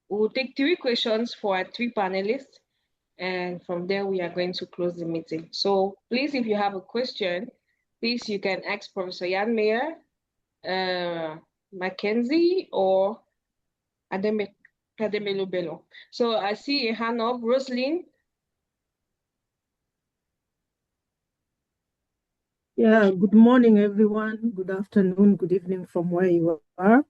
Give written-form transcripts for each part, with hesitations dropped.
We'll take 3 questions for our 3 panelists, and from there we are going to close the meeting. So please, if you have a question, please you can ask Professor Jan Meyer, Mackenzie, or Ademelo Bello. So I see a hand up, Rosalind. Yeah, good morning, everyone. Good afternoon, good evening from where you are.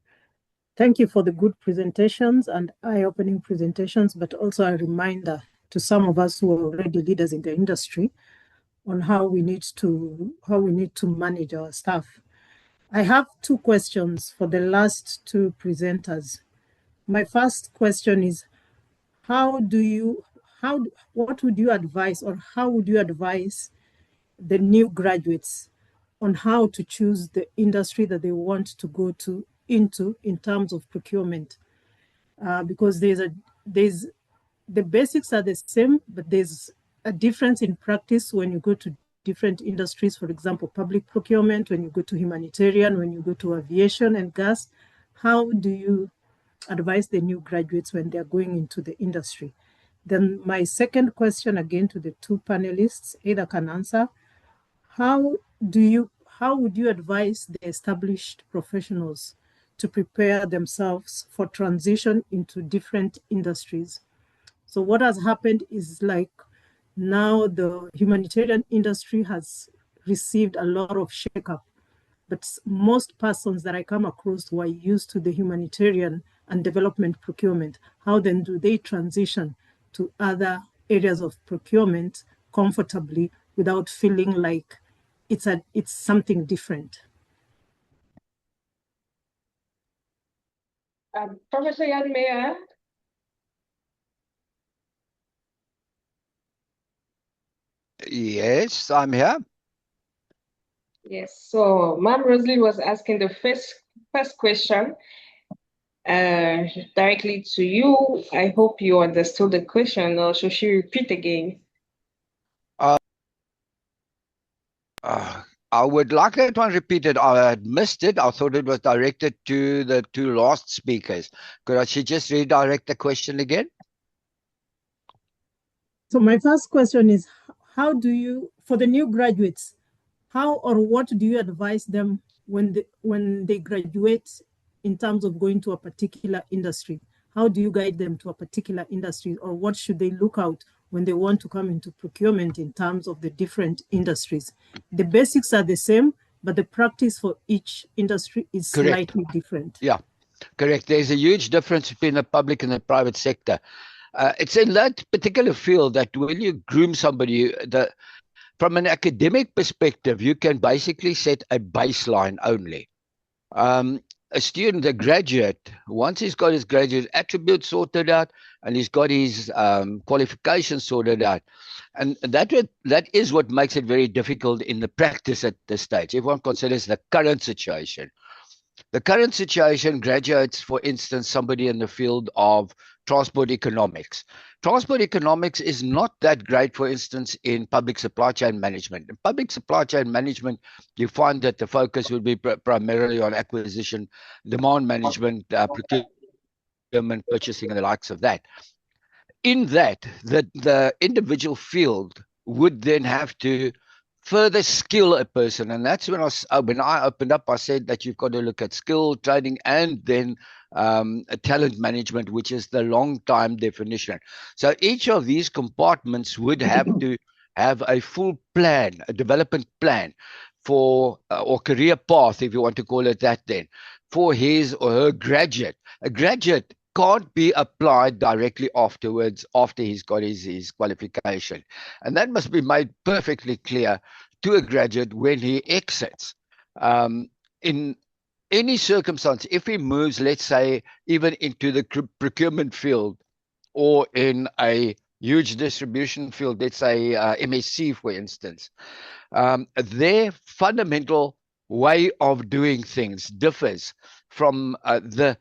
Thank you for the good presentations and eye-opening presentations, but also a reminder to some of us who are already leaders in the industry on how we need to manage our staff. I have 2 questions for the last 2 presenters. My first question is, what would you advise, or how would you advise the new graduates on how to choose the industry that they want to go into in terms of procurement? Because the basics are the same, but there's a difference in practice when you go to different industries. For example, public procurement, when you go to humanitarian, when you go to aviation and gas. How do you advise the new graduates when they're going into the industry? Then my second question, again to the 2 panelists, either can answer. How would you advise the established professionals to prepare themselves for transition into different industries? So what has happened is, like, now the humanitarian industry has received a lot of shakeup, but most persons that I come across who are used to the humanitarian and development procurement, how then do they transition to other areas of procurement comfortably without feeling like it's something different? Professor Jan Meyer. Yes, I'm here. Yes, so Ma'am Rosalie was asking the first question directly to you. I hope you understood the question, or should she repeat again? I would like that one repeated. I had missed it. I thought it was directed to the 2 last speakers. Could she just redirect the question again? So my first question is, how do you, for the new graduates, how or what do you advise them when they graduate in terms of going to a particular industry? How do you guide them to a particular industry, or what should they look out when they want to come into procurement in terms of the different industries? The basics are the same, but the practice for each industry is slightly different. Yeah, correct. There's a huge difference between the public and the private sector. It's in that particular field that when you groom somebody, from an academic perspective, you can basically set a baseline only. A student, a graduate, once he's got his graduate attributes sorted out and he's got his qualifications sorted out, and that is what makes it very difficult in the practice at this stage. If one considers the current situation. The current situation, graduates, for instance, somebody in the field of transport economics. Transport economics is not that great, for instance, in public supply chain management. In public supply chain management, you find that the focus would be primarily on acquisition, demand management, procurement, purchasing, and the likes of that. In that, the individual field would then have to further skill a person, and that's when I opened up, I said that you've got to look at skill training and then talent management, which is the long time definition. So each of these compartments would have to have a full plan, a development plan for or career path, if you want to call it that, then for his or her graduate. A graduate can't be applied directly afterwards after he's got his qualification. And that must be made perfectly clear to a graduate when he exits. In any circumstance, if he moves, let's say, even into the procurement field or in a huge distribution field, let's say MSC, for instance, their fundamental way of doing things differs from the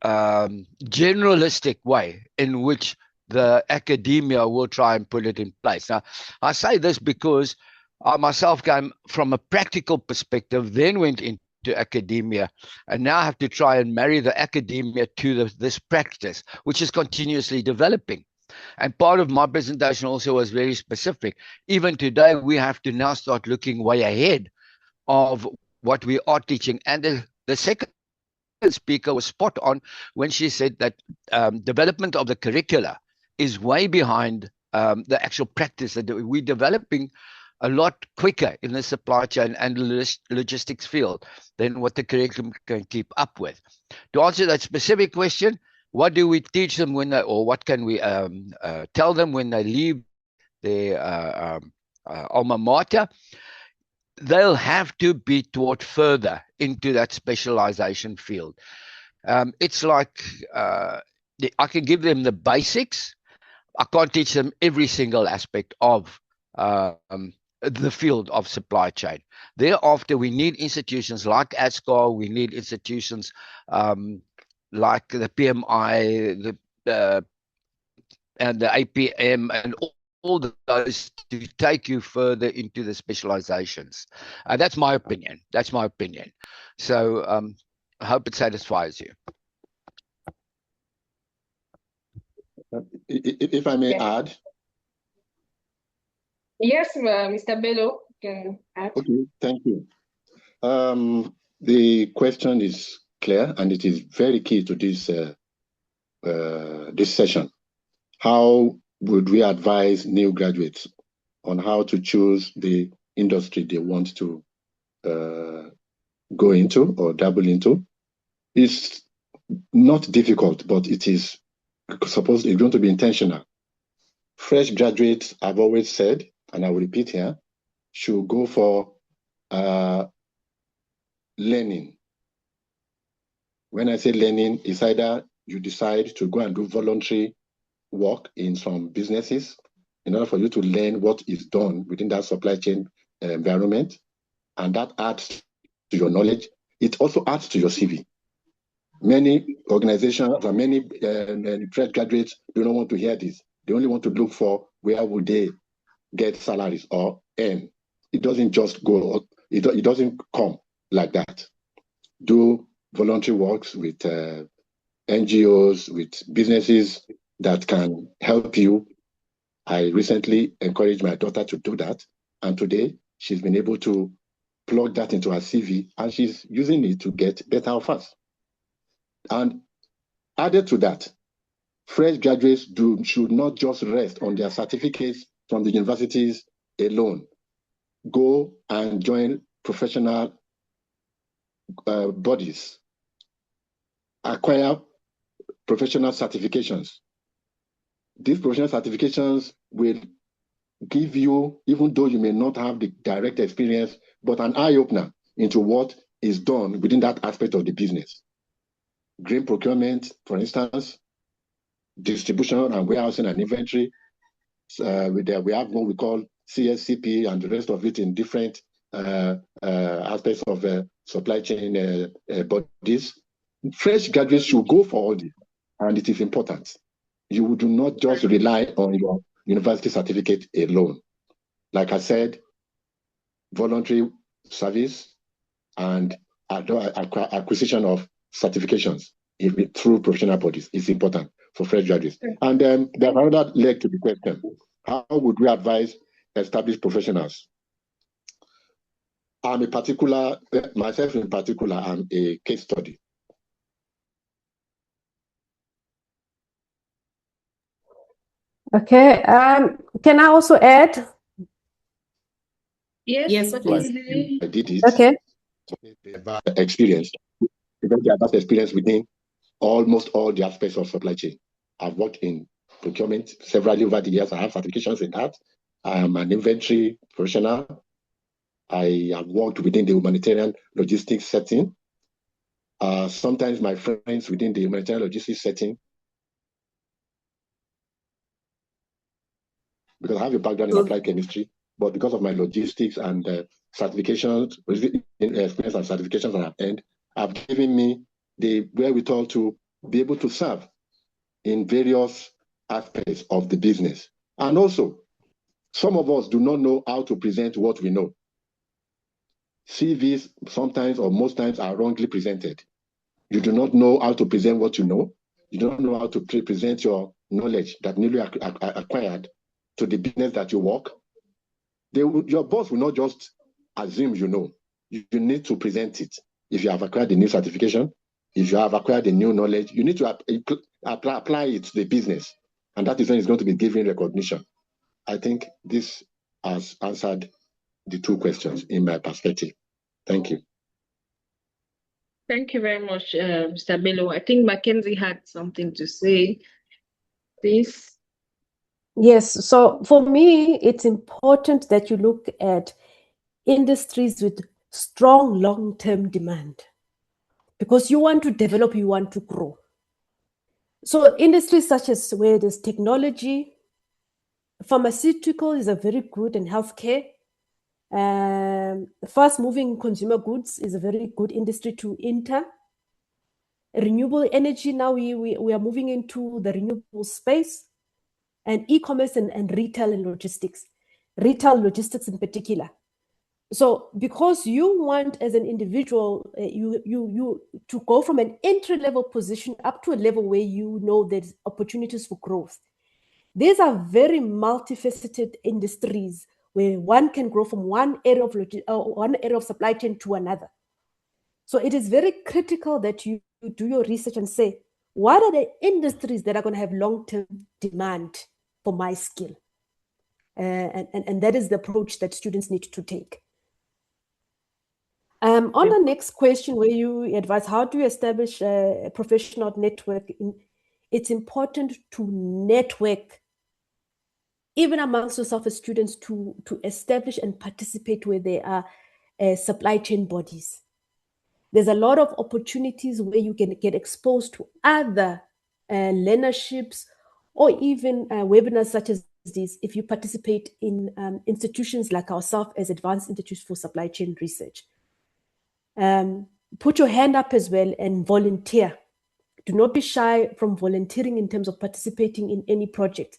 generalistic way in which the academia will try and put it in place. Now, I say this because I myself came from a practical perspective, then went into to academia, and now have to try and marry the academia to this practice, which is continuously developing. And part of my presentation also was very specific. Even today, we have to now start looking way ahead of what we are teaching. And the second speaker was spot on when she said that development of the curricula is way behind the actual practice, that we're developing a lot quicker in the supply chain and logistics field than what the curriculum can keep up with. To answer that specific question, what do we teach them when they, or what can we tell them when they leave their alma mater? They'll have to be taught further into that specialization field. It's like I can give them the basics. I can't teach them every single aspect of the field of supply chain. Thereafter, we need institutions like AISCR, we need institutions like the PMI, and the APM, and all those to take you further into the specializations. That's my opinion. That's my opinion. So I hope it satisfies you. If I may add. Yes, Mr. Bello can add. Okay, thank you. The question is clear, and it is very key to this this session. How would we advise new graduates on how to choose the industry they want to go into or dabble into? It's not difficult, but it is supposed it's going to be intentional. Fresh graduates, I've always said, and I will repeat here, should go for learning. When I say learning, it's either you decide to go and do voluntary work in some businesses in order for you to learn what is done within that supply chain environment, and that adds to your knowledge. It also adds to your CV. Many organizations and many fresh graduates do not want to hear this. They only want to look for where would they get salaries or earn. It doesn't just go, it doesn't come like that. Do voluntary works with NGOs, with businesses that can help you. I recently encouraged my daughter to do that, and today she's been able to plug that into her CV, and she's using it to get better offers. And added to that, fresh graduates should not just rest on their certificates from the universities alone. Go and join professional bodies. Acquire professional certifications. These professional certifications will give you, even though you may not have the direct experience, but an eye-opener into what is done within that aspect of the business. Green procurement, for instance, distribution and warehousing and inventory. We have what we call CSCP and the rest of it in different aspects of supply chain bodies. Fresh graduates should go for all this, and it is important. You do not just rely on your university certificate alone. Like I said, voluntary service and acquisition of certifications through professional bodies is important for fresh graduates. And then there's another leg to the question. How would we advise established professionals? Myself in particular, I'm a case study. Okay, can I also add? Yes, please. I did it. Okay. Experience within almost all the aspects of supply chain. I've worked in procurement severally over the years. I have certifications in that. I am an inventory professional. I have worked within the humanitarian logistics setting. Sometimes my friends within the humanitarian logistics setting, because I have a background in applied chemistry, but because of my logistics and certifications, experience and certifications that I've earned, have given me the wherewithal to be able to serve in various aspects of the business. And also, some of us do not know how to present what we know. CVs sometimes or most times are wrongly presented. You do not know how to present what you know. You don't know how to present your knowledge that newly acquired to the business that you work. Your boss will not just assume you know. You need to present it. If you have acquired a new certification, if you have acquired a new knowledge, you need to apply it to the business. And that is when it's going to be given recognition. I think this has answered the two questions in my perspective. Thank you. Thank you very much, Mr. Bello. I think Mackenzie had something to say. Please. Yes, so for me, it's important that you look at industries with strong long-term demand, because you want to develop, you want to grow. So industries such as where there's technology, pharmaceutical is a very good, and healthcare. Fast-moving consumer goods is a very good industry to enter. Renewable energy, now we are moving into the renewable space, and e-commerce and retail and logistics. Retail logistics in particular. So because you want as an individual, you to go from an entry-level position up to a level where you know there's opportunities for growth. These are very multifaceted industries where one can grow from one area of supply chain to another. So it is very critical that you do your research and say, what are the industries that are going to have long-term demand for my skill? And that is the approach that students need to take. On the next question, where you advise how do you establish a professional network, it's important to network even amongst yourself as students to establish and participate where there are supply chain bodies. There's a lot of opportunities where you can get exposed to other learnerships or even webinars such as these if you participate in institutions like ourselves as Advanced Institutes for Supply Chain Research. Put your hand up as well and volunteer. Do not be shy from volunteering in terms of participating in any project.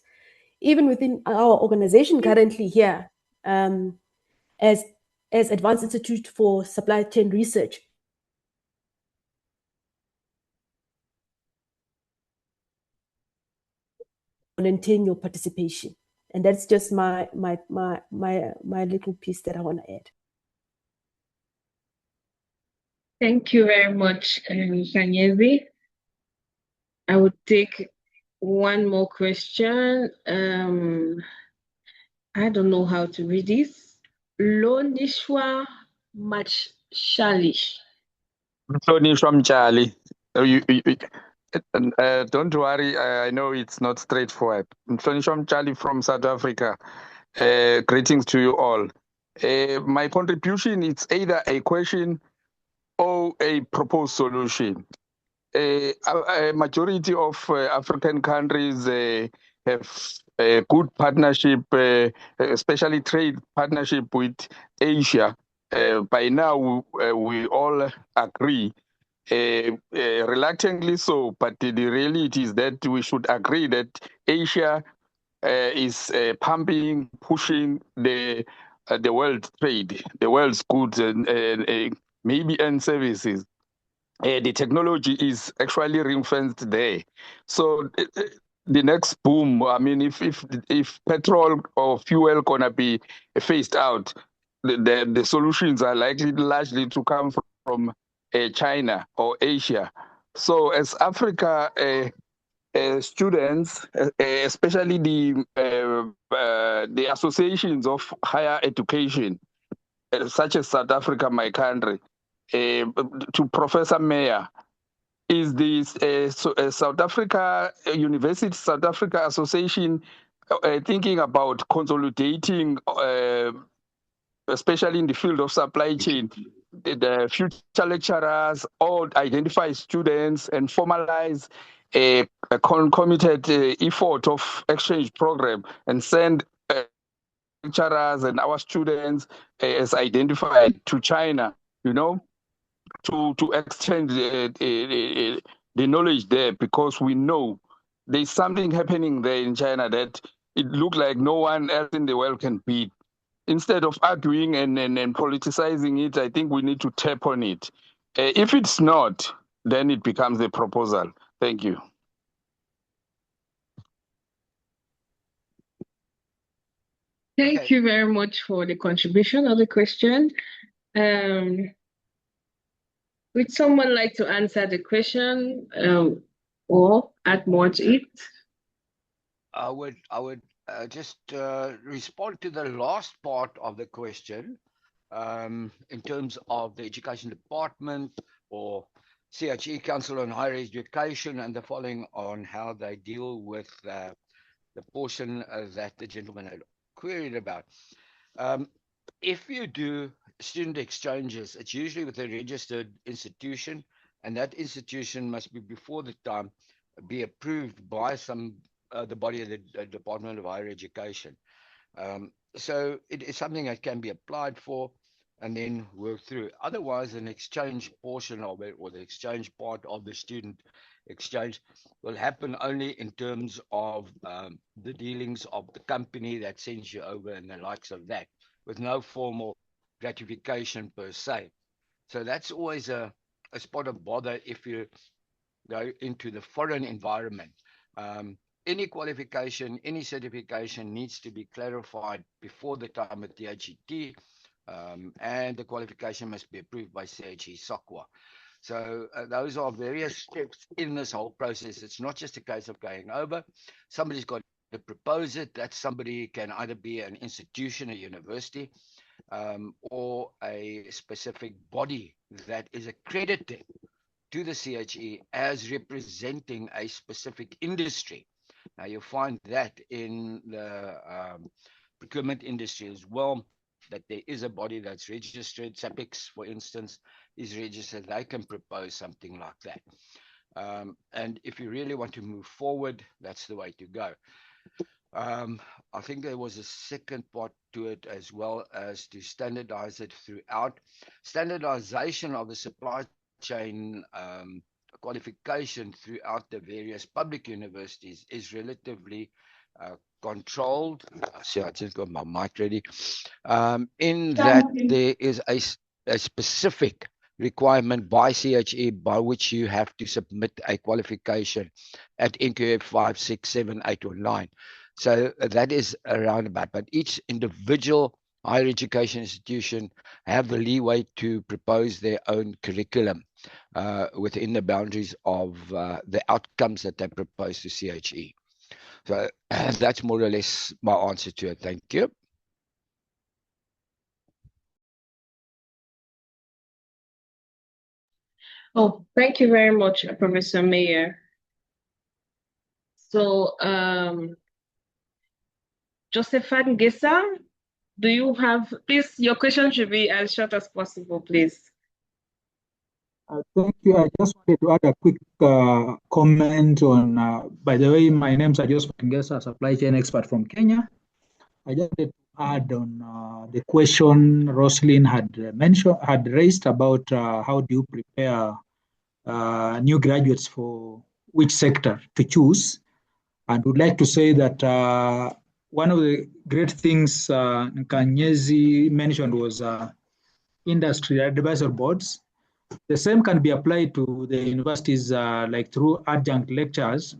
Even within our organization currently here, as Advanced Institute for Supply Chain Research, volunteering your participation. And that's just my little piece that I want to add. Thank you very much, Kanyezi. I would take one more question. I don't know how to read this. Lonishwa Machali. Lonishwa Mchali. Don't worry, I know it's not straightforward. Lonishwa Mchali from South Africa. Greetings to you all. My contribution is either a question or a proposed solution. A majority of African countries have a good partnership, especially trade partnership with Asia. By now, we all agree, reluctantly so, but the reality is that we should agree that Asia is pumping, pushing the world trade, the world's goods and maybe and services. The technology is actually ring-fenced there. So the next boom, I mean, if petrol or fuel gonna be phased out, the solutions are largely to come from China or Asia. So as Africa, students, especially the associations of higher education, such as South Africa, my country, to Professor Meyer, is the South Africa University South Africa Association thinking about consolidating, especially in the field of supply chain, the future lecturers, or identify students and formalize a concomitant effort of exchange program and send lecturers and our students as identified to China, you know, to exchange the knowledge there, because we know there's something happening there in China that it looks like no one else in the world can beat. instead of arguing and politicizing it, I think we need to tap on it. If it's not, then it becomes a proposal. Thank you. Thank you very much for the contribution of the question. Would someone like to answer the question or add more to it? I would just respond to the last part of the question in terms of the education department or CHE Council on Higher Education and the following on how they deal with the portion that the gentleman had queried about. If you do student exchanges, it's usually with a registered institution, and that institution must be before the time be approved by the body of the Department of Higher Education. So it is something that can be applied for and then work through. Otherwise, an exchange portion of it or the exchange part of the student exchange will happen only in terms of the dealings of the company that sends you over and the likes of that, with no formal gratification per se. So that's always a spot of bother if you go into the foreign environment. Any qualification, any certification needs to be clarified before the time at the HET, and the qualification must be approved by CHE SOCWA. So those are various steps in this whole process. It's not just a case of going over. Somebody's got to propose it. That somebody can either be an institution, a university, or a specific body that is accredited to the CHE as representing a specific industry. Now, you'll find that in the procurement industry as well, that there is a body that's registered. SAPEX, for instance, is registered. They can propose something like that. And if you really want to move forward, that's the way to go. I think there was a second part to it as well, as to standardize it throughout. Standardization of the supply chain qualification throughout the various public universities is relatively controlled. See, I just got my mic ready. In that there is a specific requirement by CHE by which you have to submit a qualification at NQF 5, 6, 7, 8, or 9. So that is around about, but each individual higher education institution have the leeway to propose their own curriculum within the boundaries of the outcomes that they propose to CHE. So that's more or less my answer to it. Thank you. Oh, thank you very much, Professor Mayer. So, Josephine Gesa, do you have, please, your question should be as short as possible, please. Thank you. I just wanted to add a quick comment on, by the way, my name is Josephine Gesa, supply chain expert from Kenya. I just wanted to add on the question Roslyn had raised about how do you prepare new graduates for which sector to choose. And would like to say that one of the great things Nkanyezi mentioned was industry advisor boards. The same can be applied to the universities like through adjunct lectures,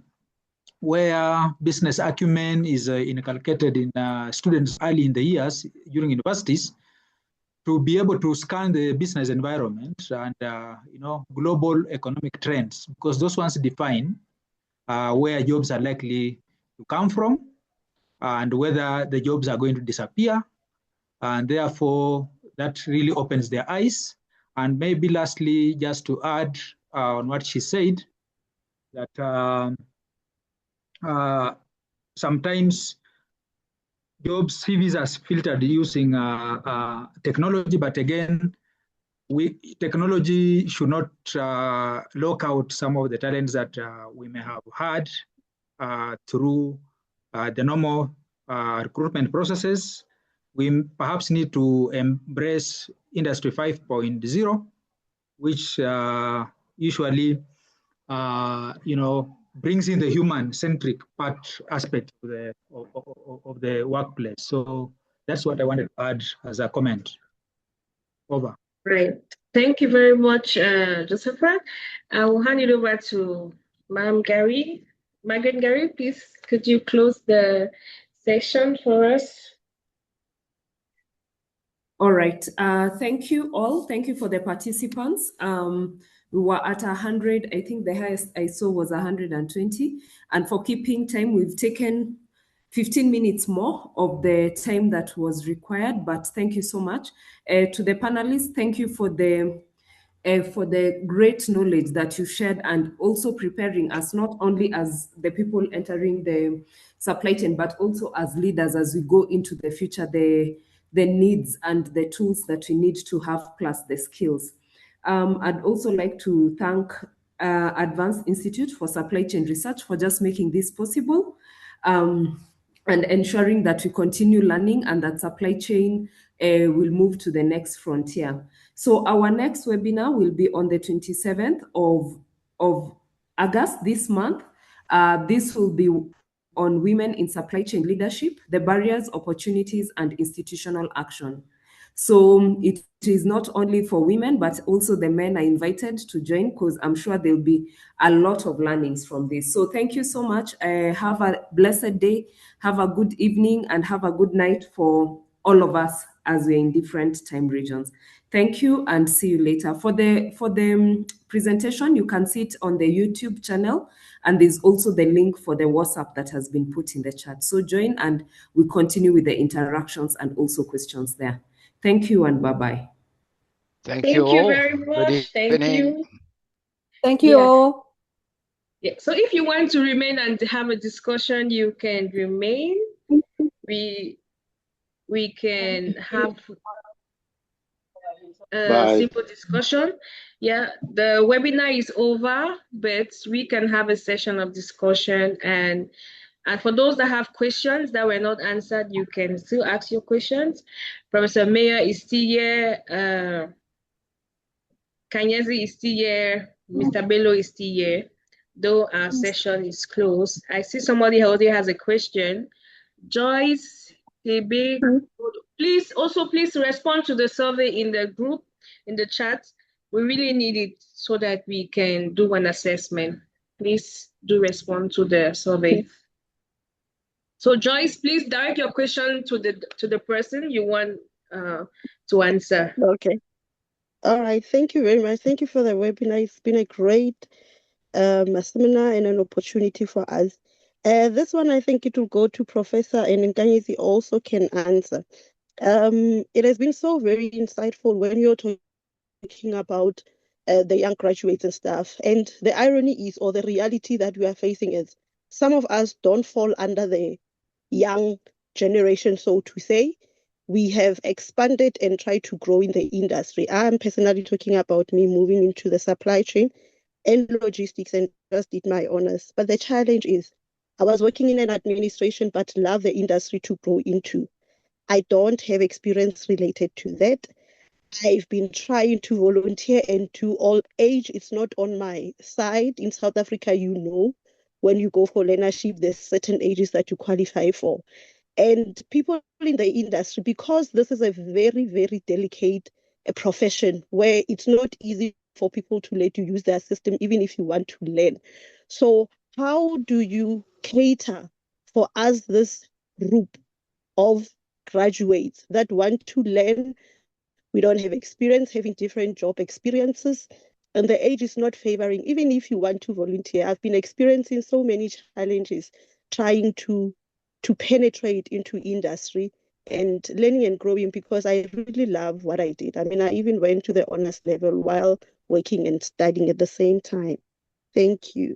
where business acumen is inculcated in students early in the years during universities, to be able to scan the business environment and global economic trends, because those ones define where jobs are likely to come from and whether the jobs are going to disappear. And therefore, that really opens their eyes. And maybe lastly, just to add on what she said, that sometimes jobs CVs are filtered using technology, but again, technology should not lock out some of the talents that we may have had through the normal recruitment processes. We perhaps need to embrace Industry 5.0, which usually, brings in the human-centric aspect of the workplace. So That's what I wanted to add as a comment. Over. Right. Thank you very much, Josepha. I will hand it over to Ma'am Gary. Margaret Gary, please, could you close the session for us? All right. Thank you all. Thank you for the participants. We were at 100. I think the highest I saw was 120. And for keeping time, we've taken 15 minutes more of the time that was required. But thank you so much. To the panelists, thank you for the great knowledge that you shared, and also preparing us not only as the people entering the supply chain, but also as leaders as we go into the future, the needs and the tools that we need to have, plus the skills. I'd also like to thank Advanced Institute for Supply Chain Research for just making this possible, and ensuring that we continue learning and that supply chain will move to the next frontier. So our next webinar will be on the 27th of August this month. This will be on women in supply chain leadership, the barriers, opportunities, and institutional action. So it is not only for women, but also the men are invited to join, because I'm sure there'll be a lot of learnings from this. So thank you so much. Have a blessed day, have a good evening, and have a good night for all of us as we're in different time regions. Thank you, and see you later. For the presentation, you can see it on the YouTube channel, and there's also the link for the WhatsApp that has been put in the chat. So join, and we continue with the interactions and also questions there. Thank you, and bye-bye. Thank you all. Very much. Thank you. Thank you all. Yeah. So if you want to remain and have a discussion, you can remain. We can have a simple discussion. Yeah, the webinar is over, but we can have a session of discussion, and for those that have questions that were not answered, you can still ask your questions. Professor Mayer is still here. Kanyezi is still here. Mr. Bello is still here, though our session is closed. I see somebody already has a question. Joyce, please respond to the survey in the group, in the chat. We really need it so that we can do an assessment. Please do respond to the survey. Okay. So Joyce, please direct your question to the person you want to answer. Okay. All right. Thank you very much. Thank you for the webinar. It's been a great seminar and an opportunity for us. This one, I think it will go to Professor, and Nkanyezi also can answer. It has been so very insightful when you're talking about the young graduates and stuff. And the irony is, or the reality that we are facing is, some of us don't fall under the young generation, so to say. We have expanded and tried to grow in the industry. I'm personally talking about me moving into the supply chain and logistics, and just did my honors. But the challenge is, I was working in an administration, but love the industry to grow into. I don't have experience related to that. I've been trying to volunteer and to all age. It's not on my side. In South Africa, you know, when you go for learnership, there's certain ages that you qualify for. And people in the industry, because this is a very, very delicate profession where it's not easy for people to let you use their system, even if you want to learn. So how do you cater for us, this group of graduates that want to learn? We don't have experience, having different job experiences, and the age is not favoring, even if you want to volunteer. I've been experiencing so many challenges trying to penetrate into industry and learning and growing, because I really love what I did. I mean, I even went to the honors level while working and studying at the same time. Thank you.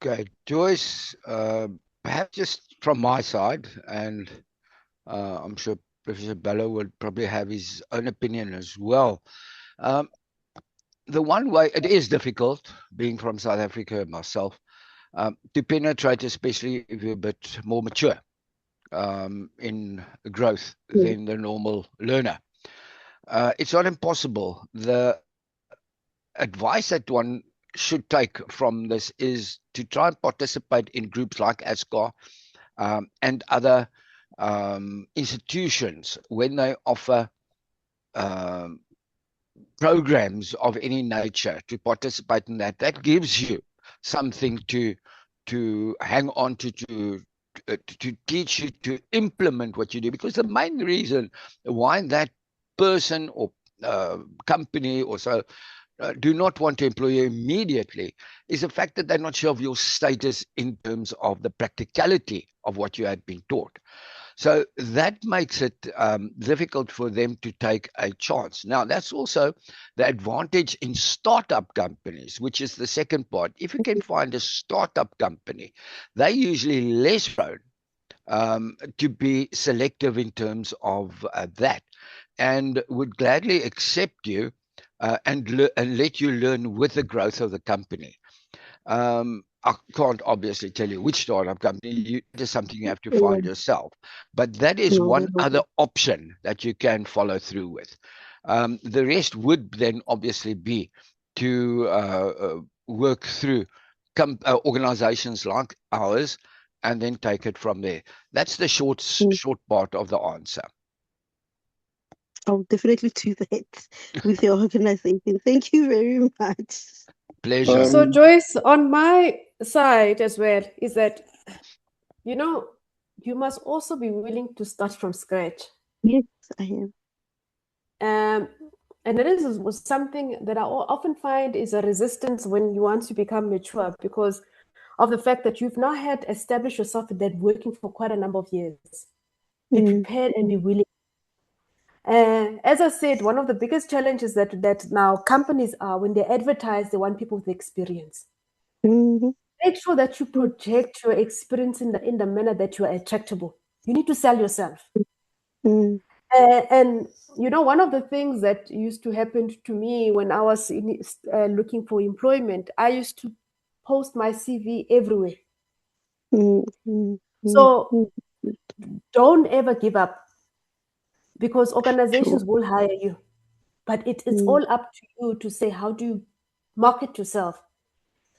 Okay, Joyce, perhaps just from my side, and I'm sure Professor Bello would probably have his own opinion as well. The one way, it is difficult, being from South Africa myself, to penetrate, especially if you're a bit more mature in growth than the normal learner. It's not impossible. The advice that one should take from this is to try and participate in groups like AISCR, and other institutions, when they offer programs of any nature to participate in that, that gives you something to hang on to teach you to implement what you do. Because the main reason why that person or company or so do not want to employ you immediately is the fact that they're not sure of your status in terms of the practicality of what you had been taught. So that makes it difficult for them to take a chance. Now, that's also the advantage in startup companies, which is the second part. If you can find a startup company, they're usually less prone to be selective in terms of that, and would gladly accept you and let you learn with the growth of the company. I can't obviously tell you which startup company. It is something you have to find yourself. But that is one other option that you can follow through with. The rest would then obviously be to work through organizations like ours and then take it from there. That's the short part of the answer. I'll definitely do that with your organization. Thank you very much. Pleasure. So Joyce, on my side as well, is that, you know, you must also be willing to start from scratch. Yes, I am. And this was something that I often find is a resistance when you want to become mature, because of the fact that you've now had established yourself in that working for quite a number of years. Be prepared and be willing. As I said, one of the biggest challenges that now companies are, when they advertise, they want people with experience. Make sure that you project your experience in the manner that you are attractable. You need to sell yourself. And you know, one of the things that used to happen to me when I was looking for employment, I used to post my CV everywhere. So don't ever give up, because organizations will hire you, but it's all up to you to say, how do you market yourself?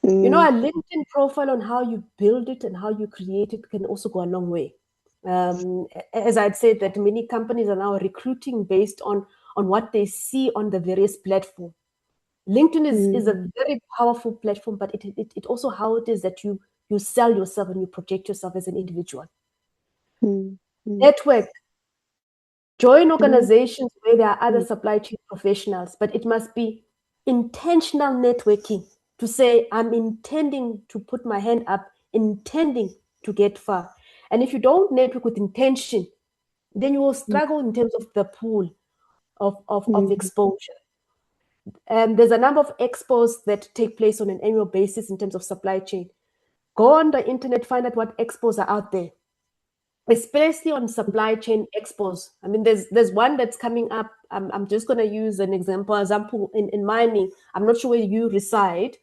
You know, a LinkedIn profile on how you build it and how you create it can also go a long way. As I'd said, that many companies are now recruiting based on what they see on the various platforms. LinkedIn is a very powerful platform, but it also how it is that you sell yourself and you project yourself as an individual. Network. Join organizations where there are other supply chain professionals, but it must be intentional networking to say, I'm intending to put my hand up, intending to get far. And if you don't network with intention, then you will struggle in terms of the pool of exposure. There's a number of expos that take place on an annual basis in terms of supply chain. Go on the internet, find out what expos are out there, especially on supply chain expos. I mean, there's one that's coming up. I'm just going to use an example in mining. I'm not sure where you reside.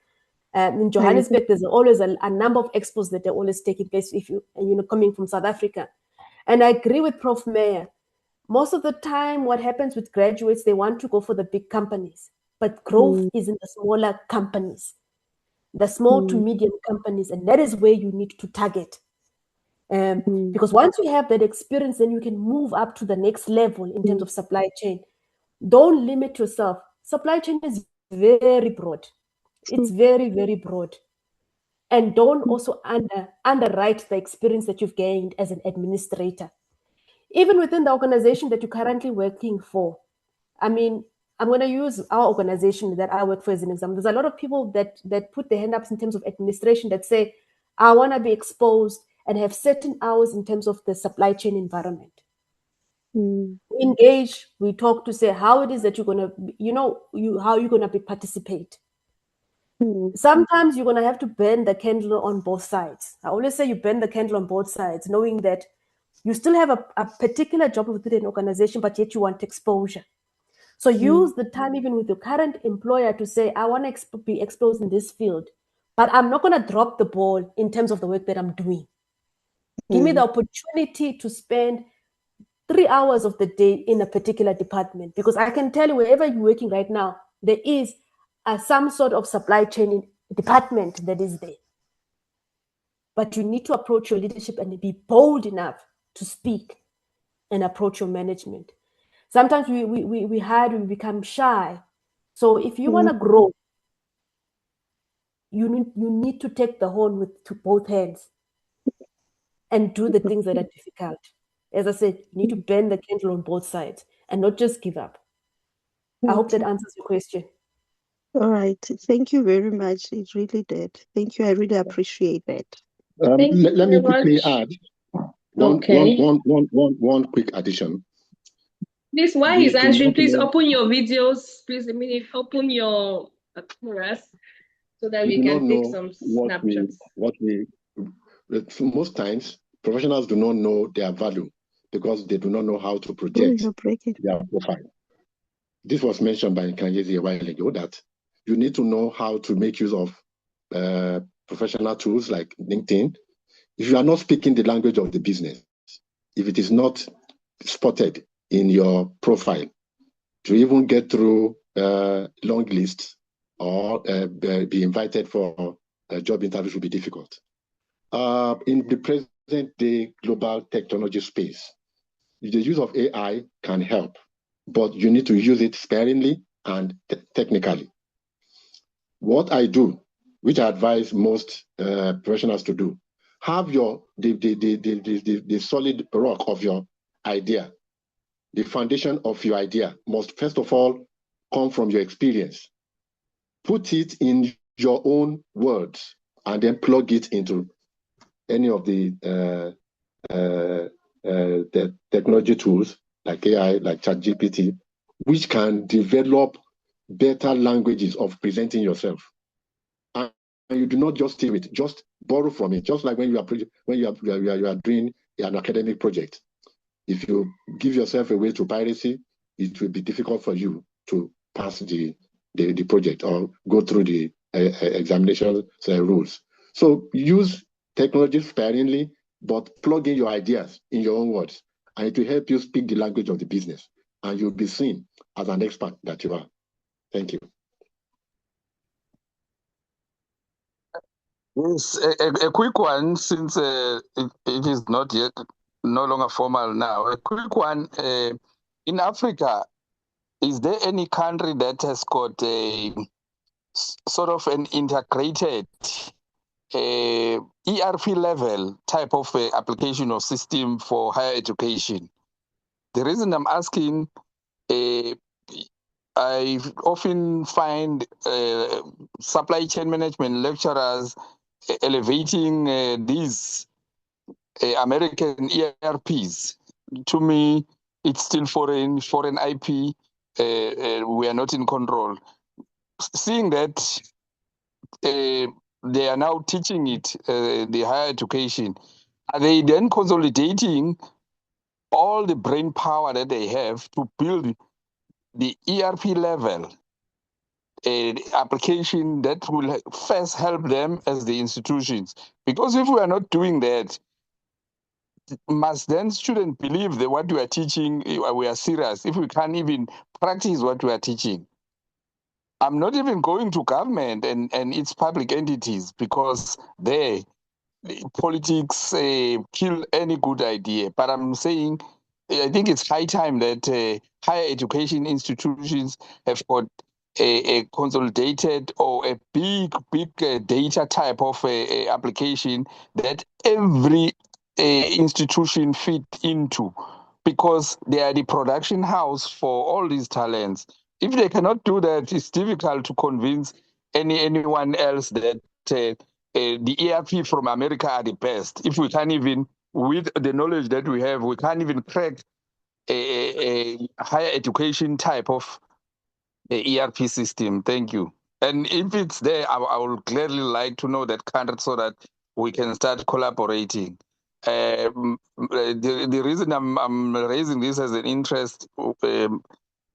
In Johannesburg, there's always a number of expos that are always taking place if you coming from South Africa. And I agree with Prof. Mayer. Most of the time, what happens with graduates, they want to go for the big companies, but growth is in the smaller companies, the small to medium companies, and that is where you need to target. Because once you have that experience, then you can move up to the next level in terms of supply chain. Don't limit yourself. Supply chain is very broad. It's very, very broad. And don't also underwrite the experience that you've gained as an administrator. Even within the organization that you're currently working for. I mean, I'm going to use our organization that I work for as an example. There's a lot of people that put their hand up in terms of administration that say, I want to be exposed and have certain hours in terms of the supply chain environment. We engage, we talk to say how it is that you're going to, how you're going to participate. Sometimes you're going to have to burn the candle on both sides. I always say you burn the candle on both sides, knowing that you still have a particular job within an organization, but yet you want exposure. So use the time even with your current employer to say, I want to be exposed in this field, but I'm not going to drop the ball in terms of the work that I'm doing. Give me the opportunity to spend 3 hours of the day in a particular department, because I can tell you wherever you're working right now, there is some sort of supply chain department that is there. but you need to approach your leadership and be bold enough to speak and approach your management. Sometimes we hide, we become shy. So if you want to grow, you need to take the horn with both hands and do the things that are difficult. As I said, you need to bend the candle on both sides and not just give up. I hope that answers your question. All right. Thank you very much. It really did. Thank you. I really appreciate that. Let me quickly add one quick addition. Please, while he's answering, please open your videos. Please, open your cameras so that we can take some snapshots. Most times, professionals do not know their value because they do not know how to project their profile. This was mentioned by Kanyezi a while ago, that you need to know how to make use of professional tools like LinkedIn. If you are not speaking the language of the business, if it is not spotted in your profile, to even get through long lists or be invited for job interviews will be difficult. In the present day global technology space, the use of AI can help, but you need to use it sparingly and technically. What I do, which I advise most professionals to do, have the solid rock of your idea. The foundation of your idea must first of all come from your experience. Put it in your own words and then plug it into any of the technology tools like AI, like ChatGPT, which can develop better languages of presenting yourself. And you do not just steal it, just borrow from it. Just like when you are doing an academic project. If you give yourself away to piracy, it will be difficult for you to pass the project or go through the examination rules. So use technology sparingly, but plug in your ideas in your own words, and it will help you speak the language of the business, and you'll be seen as an expert that you are. Thank you. Yes, a quick one, since it is not yet, no longer formal now. A quick one, in Africa, is there any country that has got a sort of an integrated ERP level type of application or system for higher education? The reason I'm asking, I often find supply chain management lecturers elevating these American ERPs. To me, it's still foreign IP. We are not in control. Seeing that they are now teaching it, the higher education, are they then consolidating all the brain power that they have to build the ERP level application that will first help them as the institutions? Because if we are not doing that, must then students believe that what we are teaching, we are serious, if we can't even practice what we are teaching? I'm not even going to government and its public entities, because politics kill any good idea. But I'm saying, I think it's high time that higher education institutions have got a consolidated or a big data type of application that every institution fit into, because they are the production house for all these talents. If they cannot do that, it's difficult to convince anyone else that the ERP from America are the best. If we can't even, with the knowledge that we have, we can't even crack a higher education type of ERP system. Thank you. And if it's there, I would gladly like to know that country so that we can start collaborating. The reason I'm raising this as an interest,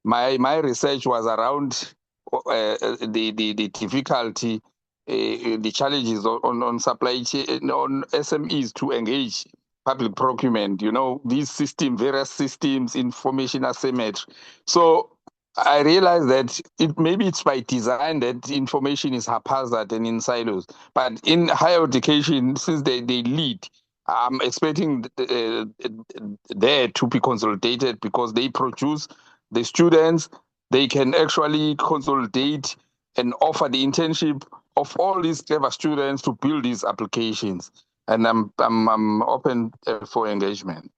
my research was around the difficulty, the challenges on supply chain, on SMEs to engage public procurement. You know, these various systems, information asymmetry. So I realize that maybe it's by design that information is haphazard and in silos. But in higher education, since they lead, I'm expecting there to be consolidated because they produce the students. They can actually consolidate and offer the internship of all these clever students to build these applications. And I'm open for engagement.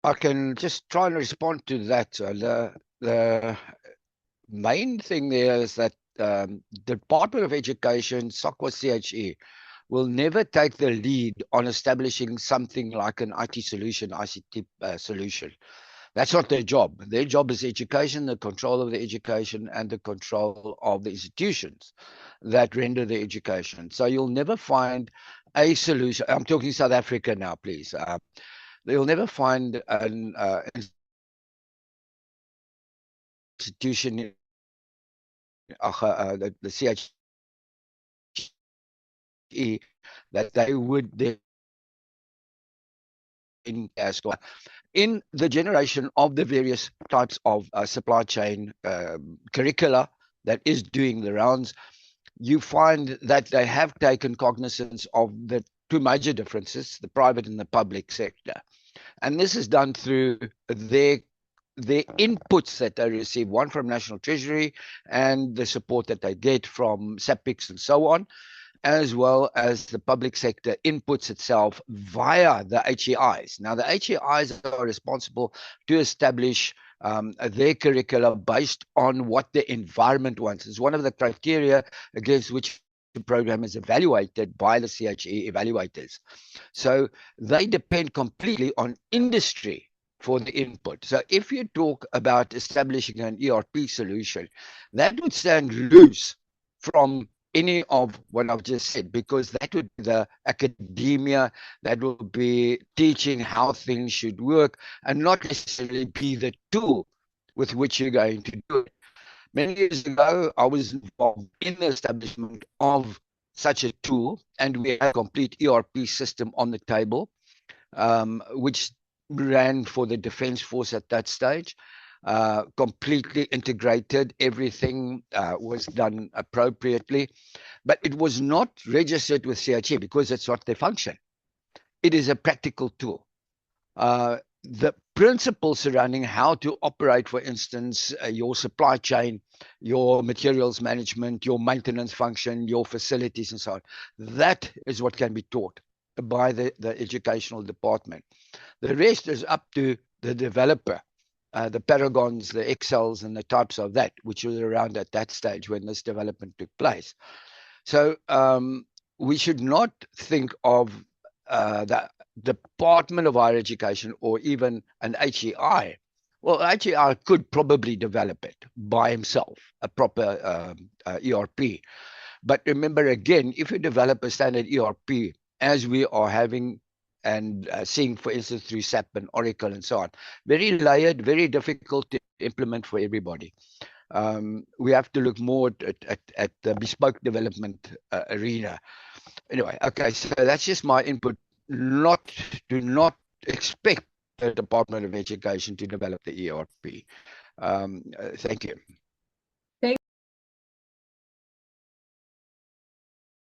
I can just try and respond to that. The main thing there is that the Department of Education, SOCWA CHE, will never take the lead on establishing something like an IT solution, ICT solution. That's not their job. Their job is education, the control of the education, and the control of the institutions that render the education. So you'll never find a solution. I'm talking South Africa now, please. You'll never find an institution, the CHE, that they would in AISCR. In the generation of the various types of supply chain curricula that is doing the rounds, you find that they have taken cognizance of the two major differences, the private and the public sector. And this is done through their inputs that they receive, one from National Treasury and the support that they get from SAPICS and so on, as well as the public sector inputs itself via the HEIs. Now, the HEIs are responsible to establish their curricula based on what the environment wants. It's one of the criteria against which the program is evaluated by the CHE evaluators. So they depend completely on industry for the input. So if you talk about establishing an ERP solution, that would stand loose from any of what I've just said, because that would be the academia, that will be teaching how things should work and not necessarily be the tool with which you're going to do it. Many years ago, I was involved in the establishment of such a tool, and we had a complete ERP system on the table, which ran for the Defence Force at that stage. Completely integrated, everything was done appropriately, but it was not registered with CHE because it's not their function. It is a practical tool. The principles surrounding how to operate, for instance, your supply chain, your materials management, your maintenance function, your facilities and so on, that is what can be taught by the educational department. The rest is up to the developer. The Paragons, the Excels, and the types of that, which was around at that stage when this development took place. So we should not think of the Department of Higher Education or even an HEI. Well, HEI could probably develop it by himself, a proper ERP. But remember, again, if you develop a standard ERP, as we are having and seeing, for instance, through SAP and Oracle and so on, very layered, very difficult to implement for everybody. We have to look more at the bespoke development arena. Anyway, okay, so that's just my input. Do not expect the Department of Education to develop the ERP. Thank you.